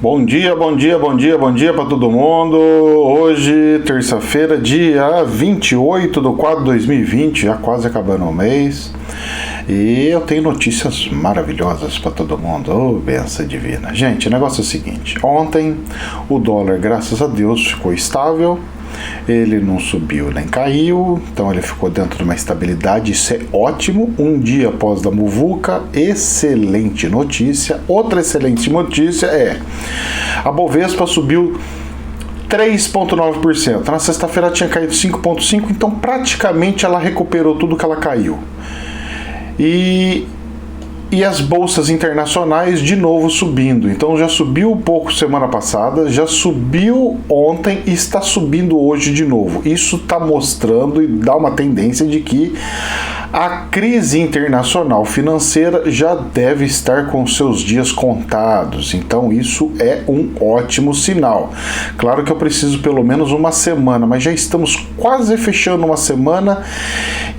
Bom dia, bom dia, bom dia, bom dia para todo mundo. Hoje, terça-feira, dia 28/4/2020, já quase acabando o mês. E eu tenho notícias maravilhosas para todo mundo. Ô, benção divina. Gente, o negócio é o seguinte. Ontem, o dólar, graças a Deus, ficou estável. Ele não subiu nem caiu, então ele ficou dentro de uma estabilidade, isso é ótimo. Um dia após da muvuca, excelente notícia. Outra excelente notícia é: a Bovespa subiu 3,9%. Na sexta-feira tinha caído 5,5%, então praticamente ela recuperou tudo que ela caiu. E as bolsas internacionais de novo subindo. Então já subiu um pouco semana passada, já subiu ontem e está subindo hoje de novo. Isso está mostrando e dá uma tendência de que a crise internacional financeira já deve estar com seus dias contados. Então isso é um ótimo sinal. Claro que eu preciso pelo menos uma semana, mas já estamos quase fechando uma semana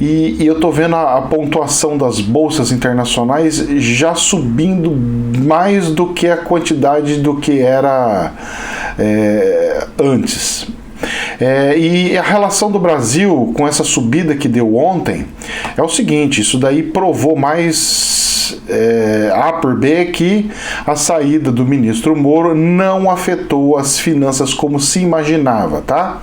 e eu estou vendo a pontuação das bolsas internacionais já subindo mais do que a quantidade do que era antes. E a relação do Brasil com essa subida que deu ontem é o seguinte: isso daí provou mais A por B que a saída do ministro Moro não afetou as finanças como se imaginava, tá?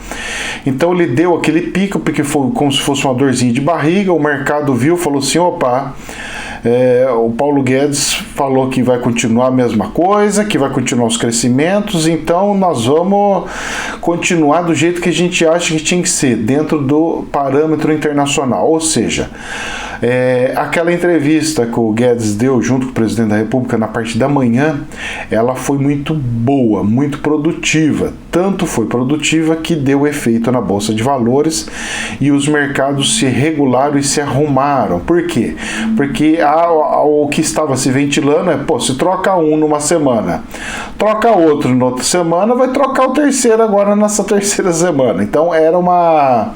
Então ele deu aquele pico porque foi como se fosse uma dorzinha de barriga, o mercado viu, falou assim, opa, o Paulo Guedes falou que vai continuar a mesma coisa, que vai continuar os crescimentos, então nós vamos continuar do jeito que a gente acha que tinha que ser, dentro do parâmetro internacional. Ou seja, aquela entrevista que o Guedes deu junto com o presidente da República na parte da manhã, ela foi muito boa, muito produtiva. Tanto foi produtiva que deu efeito na Bolsa de Valores e os mercados se regularam e se arrumaram. Por quê? Porque o que estava se ventilando se troca um numa semana, troca outro na outra semana, vai trocar o terceiro agora nessa terceira semana. Então era uma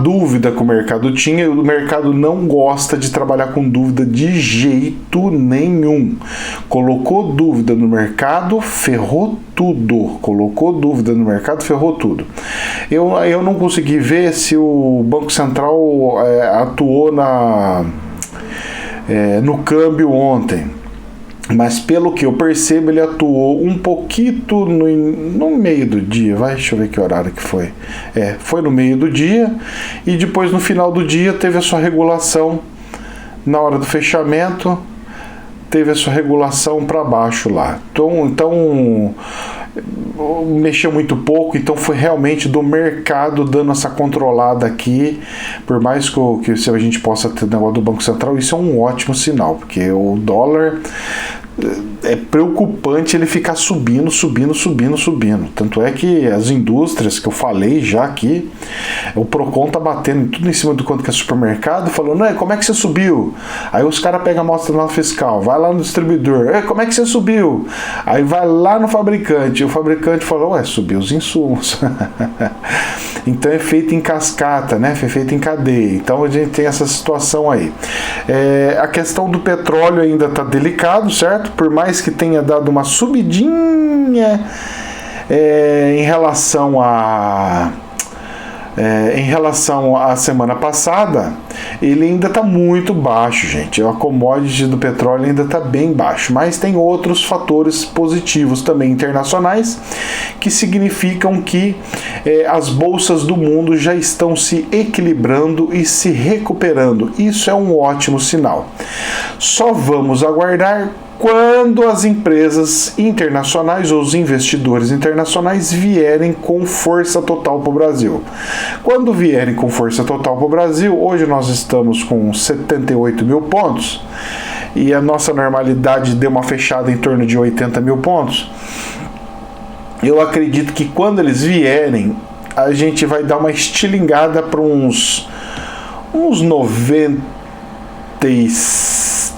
dúvida que o mercado tinha, e o mercado não gosta de trabalhar com dúvida de jeito nenhum. Colocou dúvida no mercado, ferrou tudo. Colocou dúvida no mercado, ferrou tudo. Eu não consegui ver se o Banco Central atuou no câmbio ontem, mas pelo que eu percebo ele atuou um pouquinho no meio do dia. Deixa eu ver que horário que foi. Foi no meio do dia e depois no final do dia teve a sua regulação. Na hora do fechamento teve a sua regulação para baixo lá. Então mexeu muito pouco, então foi realmente do mercado dando essa controlada aqui. Por mais que se a gente possa ter o negócio do Banco Central, isso é um ótimo sinal, porque o dólar é preocupante ele ficar subindo. Tanto é que as indústrias que eu falei já aqui, o Procon tá batendo tudo em cima do quanto que é supermercado, falando, como é que você subiu? Aí os caras pegam a amostra na fiscal, vai lá no distribuidor, como é que você subiu? Aí vai lá no fabricante, e o fabricante falou, subiu os insumos. Então é feito em cascata, né? Foi feito em cadeia. Então a gente tem essa situação aí. A questão do petróleo ainda está delicado, certo? Por mais que tenha dado uma subidinha em relação à semana passada, ele ainda está muito baixo, gente. A commodity do petróleo ainda está bem baixo, mas tem outros fatores positivos também internacionais que significam que as bolsas do mundo já estão se equilibrando e se recuperando. Isso é um ótimo sinal. Só vamos aguardar quando as empresas internacionais ou os investidores internacionais vierem com força total para o Brasil. Quando vierem com força total para o Brasil, hoje nós estamos com 78 mil pontos e a nossa normalidade deu uma fechada em torno de 80 mil pontos. Eu acredito que quando eles vierem, a gente vai dar uma estilingada para uns 90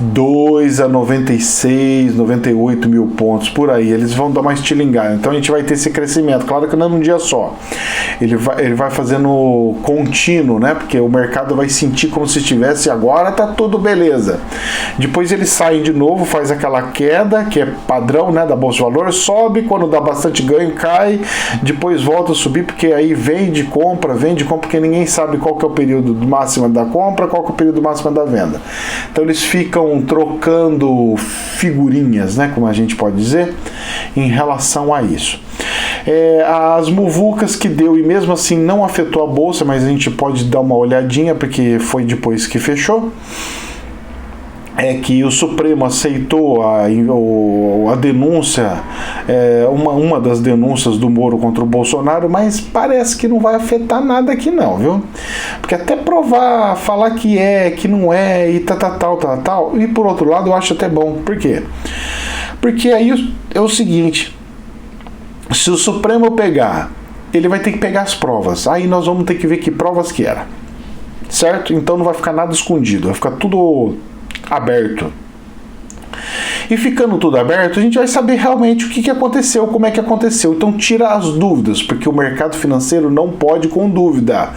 92 a 96, 98 mil pontos, por aí. Eles vão dar uma estilingada. Então a gente vai ter esse crescimento. Claro que não é num dia só. Ele vai fazendo contínuo, né? Porque o mercado vai sentir como se estivesse agora tá tudo beleza. Depois eles saem de novo, faz aquela queda, que é padrão, né, da Bolsa de Valores, sobe, quando dá bastante ganho, cai, depois volta a subir, porque aí vende, compra, porque ninguém sabe qual que é o período máximo da compra, qual que é o período máximo da venda. Então eles ficam trocando figurinhas, né, como a gente pode dizer, em relação a isso. As muvucas que deu, e mesmo assim não afetou a bolsa, mas a gente pode dar uma olhadinha, porque foi depois que fechou, é que o Supremo aceitou a denúncia, uma das denúncias do Moro contra o Bolsonaro, mas parece que não vai afetar nada aqui não, viu? Porque até provar, falar que não é, e tal, e por outro lado eu acho até bom. Por quê? Porque aí é o seguinte, se o Supremo pegar, ele vai ter que pegar as provas, aí nós vamos ter que ver que provas que era, certo? Então não vai ficar nada escondido, vai ficar tudo aberto. E ficando tudo aberto, a gente vai saber realmente o que aconteceu, como é que aconteceu. Então tira as dúvidas, porque o mercado financeiro não pode com dúvida.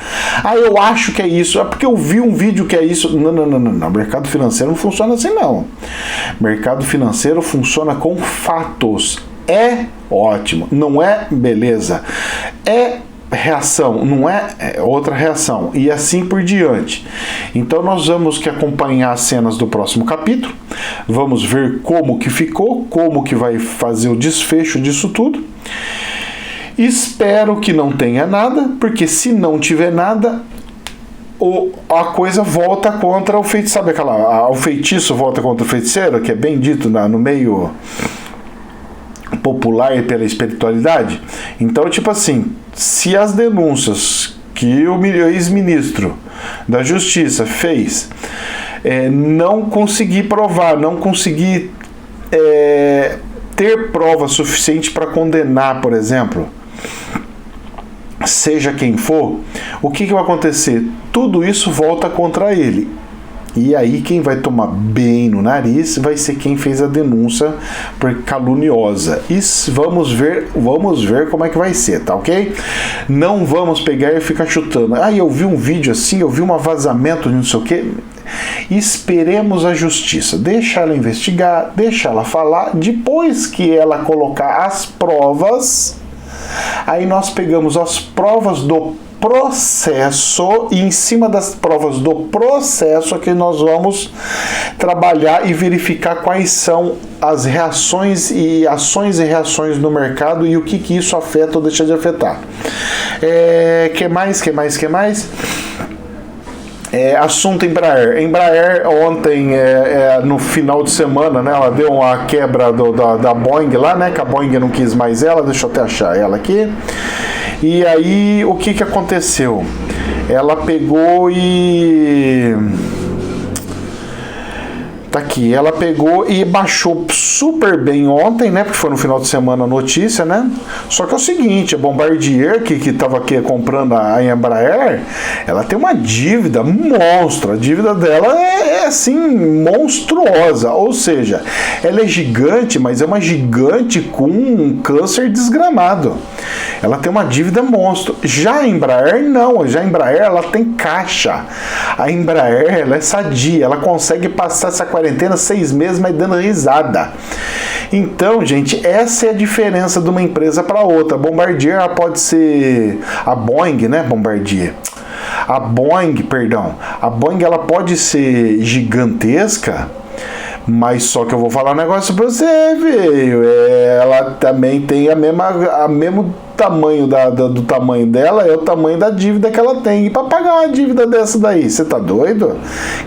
Eu acho que é isso, é porque eu vi um vídeo que é isso. Não. O mercado financeiro não funciona assim, não. Mercado financeiro funciona com fatos. É ótimo, não é beleza. É reação, não é outra reação, e assim por diante. Então nós vamos que acompanhar as cenas do próximo capítulo, vamos ver como que ficou, como que vai fazer o desfecho disso tudo. Espero que não tenha nada, porque se não tiver nada, a coisa volta contra o feitiço, sabe o feitiço volta contra o feiticeiro, que é bem dito no meio popular e pela espiritualidade. Então, tipo assim, se as denúncias que o ex-ministro da Justiça fez não conseguir provar, não conseguir ter prova suficiente para condenar, por exemplo, seja quem for, o que vai acontecer? Tudo isso volta contra ele. E aí quem vai tomar bem no nariz vai ser quem fez a denúncia por caluniosa. E vamos ver como é que vai ser, tá ok? Não vamos pegar e ficar chutando. Eu vi um vídeo assim, eu vi um vazamento de não sei o quê. Esperemos a justiça. Deixa ela investigar, deixa ela falar. Depois que ela colocar as provas, aí nós pegamos as provas do processo, e em cima das provas do processo é que nós vamos trabalhar e verificar quais são as reações e ações e reações no mercado e o que isso afeta ou deixa de afetar. Que mais? Assunto Embraer. Embraer ontem, no final de semana, né, ela deu uma quebra da Boeing lá, né, que a Boeing não quis mais ela, deixa eu até achar ela aqui. E aí, o que aconteceu? Ela pegou e... Tá aqui, ela pegou e baixou super bem ontem, né? Porque foi no final de semana a notícia, né? Só que é o seguinte, a Bombardier, que estava aqui comprando a Embraer, ela tem uma dívida monstra. A dívida dela é assim, monstruosa. Ou seja, ela é gigante, mas é uma gigante com um câncer desgramado. Ela tem uma dívida monstro. Já a Embraer, não. Já a Embraer, ela tem caixa. A Embraer, ela é sadia. Ela consegue passar essa quarentena 6 meses, mas dando risada. Então, gente, essa é a diferença de uma empresa para outra. A Bombardier, ela pode ser... A Boeing, né? A Boeing, ela pode ser gigantesca, mas só que eu vou falar um negócio pra você, velho. Ela também tem a mesmo tamanho do tamanho dela, é o tamanho da dívida que ela tem. E pra pagar uma dívida dessa daí, você tá doido?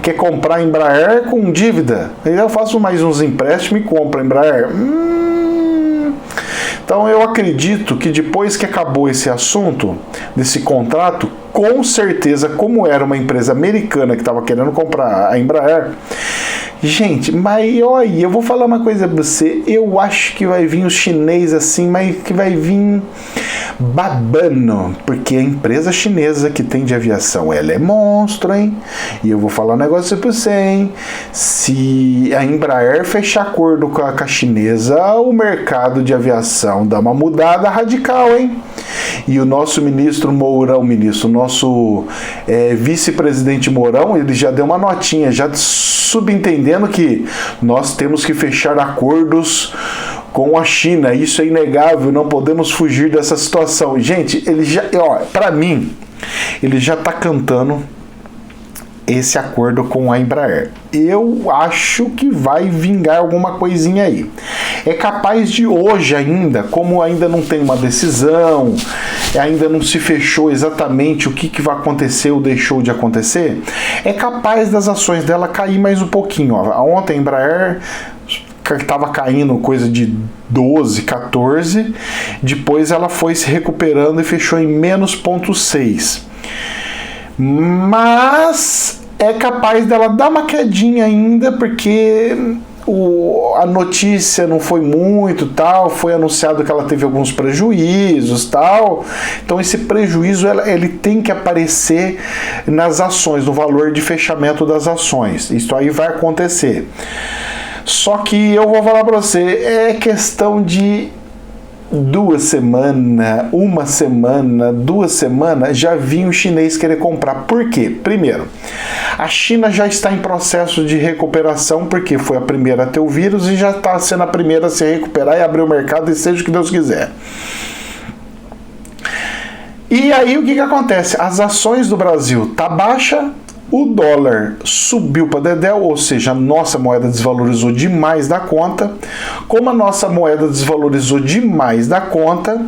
Quer comprar Embraer com dívida? Eu faço mais uns empréstimos e compro Embraer. Então eu acredito que depois que acabou esse assunto, desse contrato, com certeza, como era uma empresa americana que estava querendo comprar a Embraer, Gente, mas olha, eu vou falar uma coisa pra você. Eu acho que vai vir os chineses assim, mas que vai vir babando, porque a empresa chinesa que tem de aviação, ela é monstro, hein? E eu vou falar um negócio pra você, hein? Se a Embraer fechar acordo com a chinesa, o mercado de aviação dá uma mudada radical, hein? E o nosso ministro Mourão, nosso vice-presidente Mourão, ele já deu uma notinha, já subentendendo que nós temos que fechar acordos com a China. Isso é inegável, não podemos fugir dessa situação. Gente, ele já, para mim, ele já está cantando esse acordo com a Embraer. Eu acho que vai vingar alguma coisinha aí. É capaz de hoje ainda, como ainda não tem uma decisão, ainda não se fechou exatamente o que vai acontecer ou deixou de acontecer, é capaz das ações dela cair mais um pouquinho. Ontem a Embraer estava caindo coisa de 12, 14, depois ela foi se recuperando e fechou em menos 0,6. Mas é capaz dela dar uma quedinha ainda, porque a notícia não foi muito, tal, foi anunciado que ela teve alguns prejuízos, tal. Então esse prejuízo ele tem que aparecer nas ações, no valor de fechamento das ações. Isso aí vai acontecer. Só que eu vou falar para você, é questão de 2 semanas, 1 semana, 2 semanas, já vinha o chinês querer comprar. Por quê? Primeiro, a China já está em processo de recuperação, porque foi a primeira a ter o vírus e já está sendo a primeira a se recuperar e abrir o mercado, e seja o que Deus quiser. E aí o que acontece? As ações do Brasil tá baixa, o dólar subiu para dedéu, ou seja, a nossa moeda desvalorizou demais da conta. Como a nossa moeda desvalorizou demais da conta,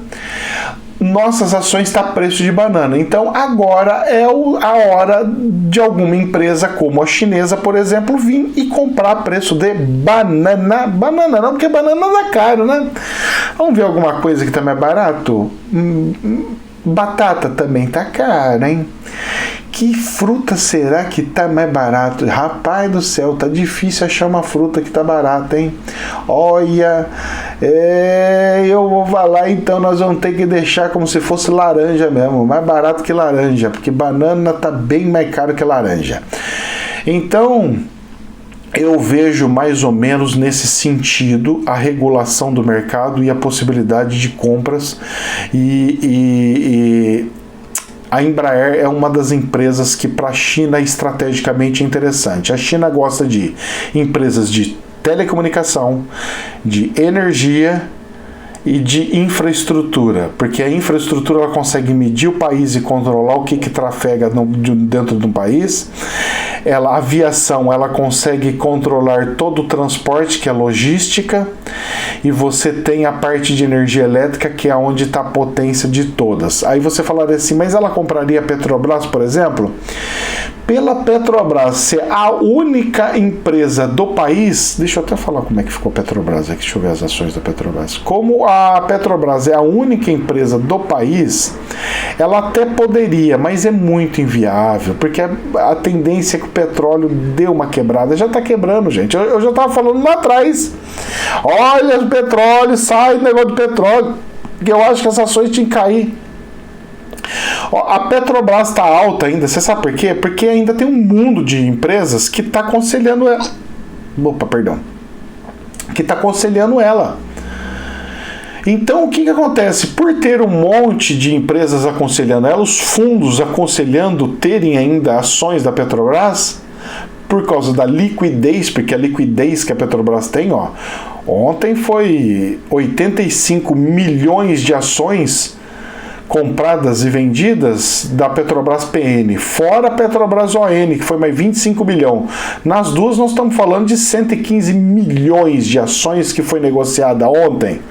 nossas ações estão a preço de banana. Então agora é a hora de alguma empresa como a chinesa, por exemplo, vir e comprar a preço de banana. Banana não, porque banana dá caro, né? Vamos ver alguma coisa que tá mais barato? Batata também tá cara, hein? Que fruta será que tá mais barato? Rapaz do céu, tá difícil achar uma fruta que tá barata, hein? Olha, eu vou falar, então nós vamos ter que deixar como se fosse laranja mesmo, mais barato que laranja, porque banana tá bem mais caro que laranja. Então, eu vejo mais ou menos nesse sentido a regulação do mercado e a possibilidade de compras a Embraer é uma das empresas que para a China é estrategicamente interessante. A China gosta de empresas de telecomunicação, de energia e de infraestrutura, porque a infraestrutura ela consegue medir o país e controlar o que trafega dentro de um país. A aviação ela consegue controlar todo o transporte, que é logística, e você tem a parte de energia elétrica, que é onde está a potência de todas. Aí você falaria assim, mas ela compraria a Petrobras, por exemplo? Pela Petrobras ser a única empresa do país, deixa eu até falar como é que ficou a Petrobras aqui, deixa eu ver as ações da Petrobras. Como a Petrobras é a única empresa do país, ela até poderia, mas é muito inviável, porque a tendência é que o petróleo deu uma quebrada, já está quebrando, gente. Eu já estava falando lá atrás, olha o petróleo, sai o negócio do petróleo, que eu acho que as ações tinham que cair. A Petrobras está alta ainda, você sabe por quê? Porque ainda tem um mundo de empresas que está aconselhando ela. Que está aconselhando ela. Então o que acontece? Por ter um monte de empresas aconselhando ela, os fundos aconselhando terem ainda ações da Petrobras, por causa da liquidez, porque a liquidez que a Petrobras tem, ontem foi 85 milhões de ações compradas e vendidas da Petrobras PN, fora a Petrobras ON, que foi mais 25 milhões. Nas duas nós estamos falando de 115 milhões de ações que foi negociada ontem.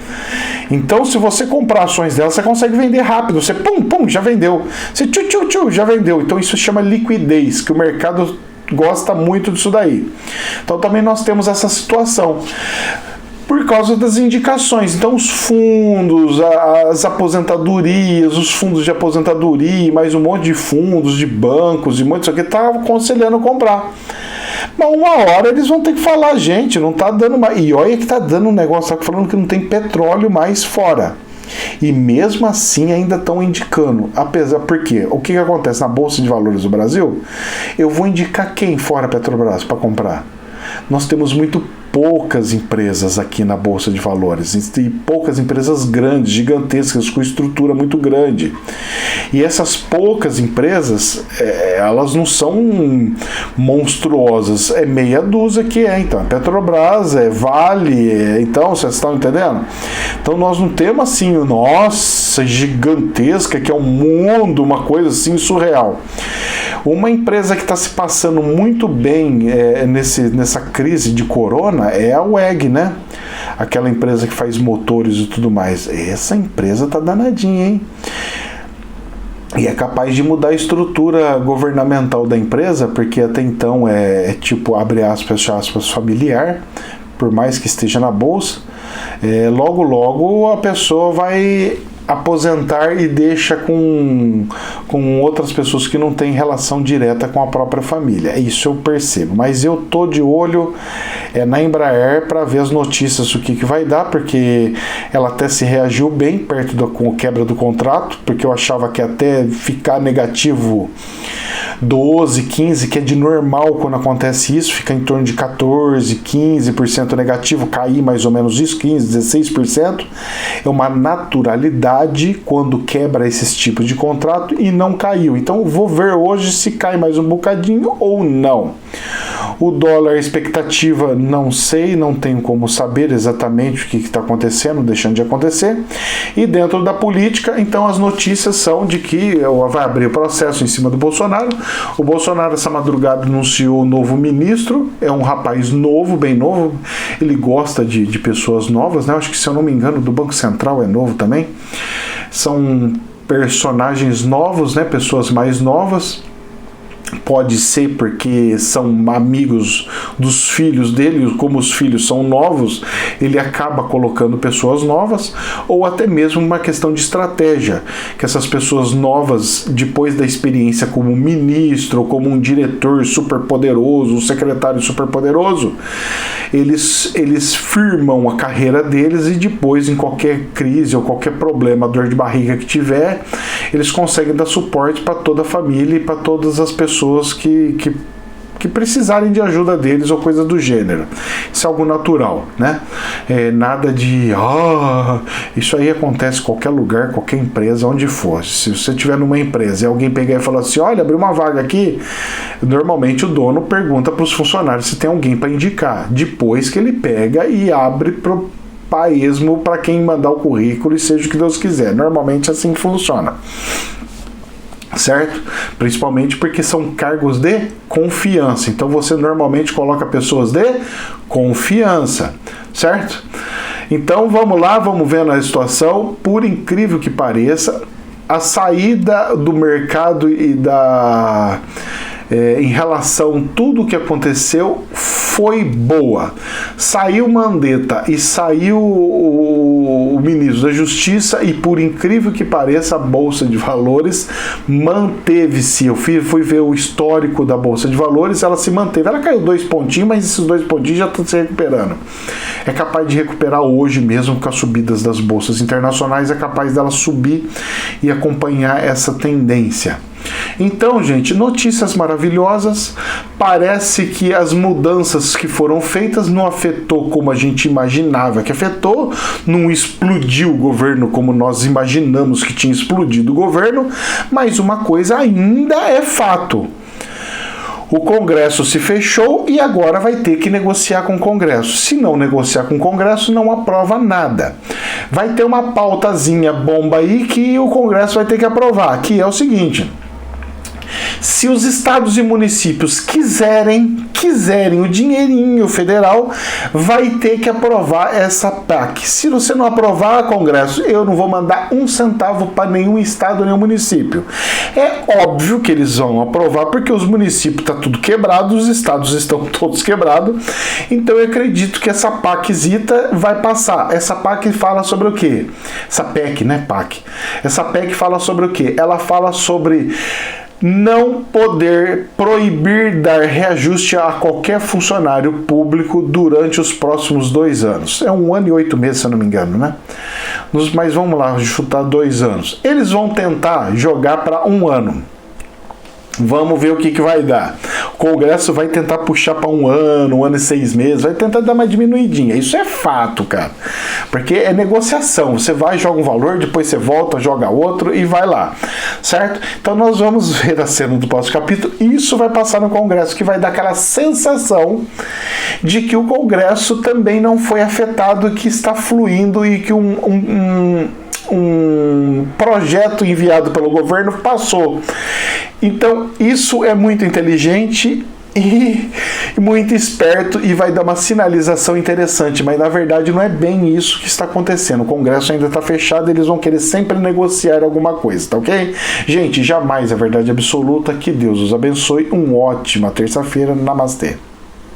Então, se você comprar ações dela, você consegue vender rápido. Você já vendeu. Você já vendeu. Então, isso chama liquidez, que o mercado gosta muito disso daí. Então, também nós temos essa situação por causa das indicações. Então os fundos, as aposentadorias, os fundos de aposentadoria, mais um monte de fundos, de bancos e muito isso aqui estavam aconselhando comprar. Mas uma hora eles vão ter que falar, gente, não tá dando mais. E olha que tá dando um negócio, tá falando que não tem petróleo mais fora. E mesmo assim ainda estão indicando. Apesar, por quê? O que acontece na Bolsa de Valores do Brasil? Eu vou indicar quem fora a Petrobras para comprar? Nós temos muito poucas empresas aqui na Bolsa de Valores, e poucas empresas grandes, gigantescas, com estrutura muito grande. E essas poucas empresas, elas não são monstruosas, é meia dúzia que então, Petrobras, Vale, então, vocês estão entendendo? Então nós não temos assim, nossa, gigantesca, que é um mundo, uma coisa assim surreal. Uma empresa que está se passando muito bem nessa crise de corona é a WEG, né? Aquela empresa que faz motores e tudo mais. Essa empresa tá danadinha, hein? E é capaz de mudar a estrutura governamental da empresa, porque até então tipo, abre aspas, fecha aspas, familiar, por mais que esteja na bolsa. Logo, logo a pessoa vai aposentar e deixa com outras pessoas que não têm relação direta com a própria família. Isso eu percebo. Mas eu tô de olho na Embraer para ver as notícias, o que vai dar, porque ela até se reagiu bem perto com a quebra do contrato, porque eu achava que até ficar negativo 12, 15, que é de normal quando acontece isso, fica em torno de 14, 15% negativo, cair mais ou menos isso, 15, 16%, é uma naturalidade quando quebra esses tipos de contrato e não caiu. Então vou ver hoje se cai mais um bocadinho ou não. O dólar, a expectativa, não sei, não tenho como saber exatamente o que está acontecendo, deixando de acontecer. E dentro da política, então as notícias são de que vai abrir o processo em cima do Bolsonaro. O Bolsonaro essa madrugada anunciou o novo ministro, é um rapaz novo, bem novo, ele gosta de pessoas novas, né? Acho que, se eu não me engano, do Banco Central é novo também. São personagens novos, né? Pessoas mais novas. Pode ser porque são amigos dos filhos dele, como os filhos são novos, ele acaba colocando pessoas novas, ou até mesmo uma questão de estratégia, que essas pessoas novas, depois da experiência como ministro, ou como um diretor super poderoso, um secretário super poderoso, eles firmam a carreira deles e depois, em qualquer crise ou qualquer problema, dor de barriga que tiver, eles conseguem dar suporte para toda a família e para todas as pessoas que precisarem de ajuda deles ou coisa do gênero. Isso é algo natural, né? Nada de isso aí acontece em qualquer lugar, qualquer empresa, onde for. Se você estiver numa empresa e alguém pegar e falar assim, olha, abriu uma vaga aqui, normalmente o dono pergunta para os funcionários se tem alguém para indicar, depois que ele pega e abre para esmo para quem mandar o currículo e seja o que Deus quiser. Normalmente assim funciona. Certo? Principalmente porque são cargos de confiança. Então você normalmente coloca pessoas de confiança, certo? Então vamos lá, vamos vendo a situação. Por incrível que pareça, a saída do mercado e em relação a tudo o que aconteceu foi boa. Saiu Mandetta e saiu o ministro da Justiça e, por incrível que pareça, a Bolsa de Valores manteve-se. Eu fui ver o histórico da Bolsa de Valores, ela se manteve. Ela caiu 2 pontinhos, mas esses 2 pontinhos já estão se recuperando. É capaz de recuperar hoje mesmo com as subidas das bolsas internacionais, é capaz dela subir e acompanhar essa tendência. Então, gente, notícias maravilhosas. Parece que as mudanças que foram feitas não afetou como a gente imaginava que afetou, não explodiu o governo como nós imaginamos que tinha explodido o governo, mas uma coisa ainda é fato. O Congresso se fechou e agora vai ter que negociar com o Congresso. Se não negociar com o Congresso, não aprova nada. Vai ter uma pautazinha bomba aí que o Congresso vai ter que aprovar, que é o seguinte: se os estados e municípios quiserem o dinheirinho federal, vai ter que aprovar essa PAC. Se você não aprovar, Congresso, eu não vou mandar 1 centavo para nenhum estado, nenhum município. É óbvio que eles vão aprovar, porque os municípios estão tudo quebrados, os estados estão todos quebrados. Então eu acredito que essa PACzita vai passar. Essa PAC fala sobre o quê? Essa PEC, né, PAC? Essa PEC fala sobre o quê? Ela fala sobre não poder proibir dar reajuste a qualquer funcionário público durante os próximos 2 anos. É 1 ano e 8 meses, se eu não me engano, né? Mas vamos lá, chutar 2 anos. Eles vão tentar jogar para 1 ano. Vamos ver o que vai dar. O Congresso vai tentar puxar para 1 ano e 6 meses, vai tentar dar uma diminuidinha. Isso é fato, cara. Porque é negociação. Você vai, joga um valor, depois você volta, joga outro e vai lá. Certo? Então nós vamos ver a cena do próximo capítulo. Isso vai passar no Congresso, que vai dar aquela sensação de que o Congresso também não foi afetado, que está fluindo e que um projeto enviado pelo governo passou. Então, isso é muito inteligente e muito esperto e vai dar uma sinalização interessante, mas na verdade não é bem isso que está acontecendo. O Congresso ainda está fechado, eles vão querer sempre negociar alguma coisa, tá ok? Gente, jamais é verdade absoluta. Que Deus os abençoe. Uma ótima terça-feira. Namastê.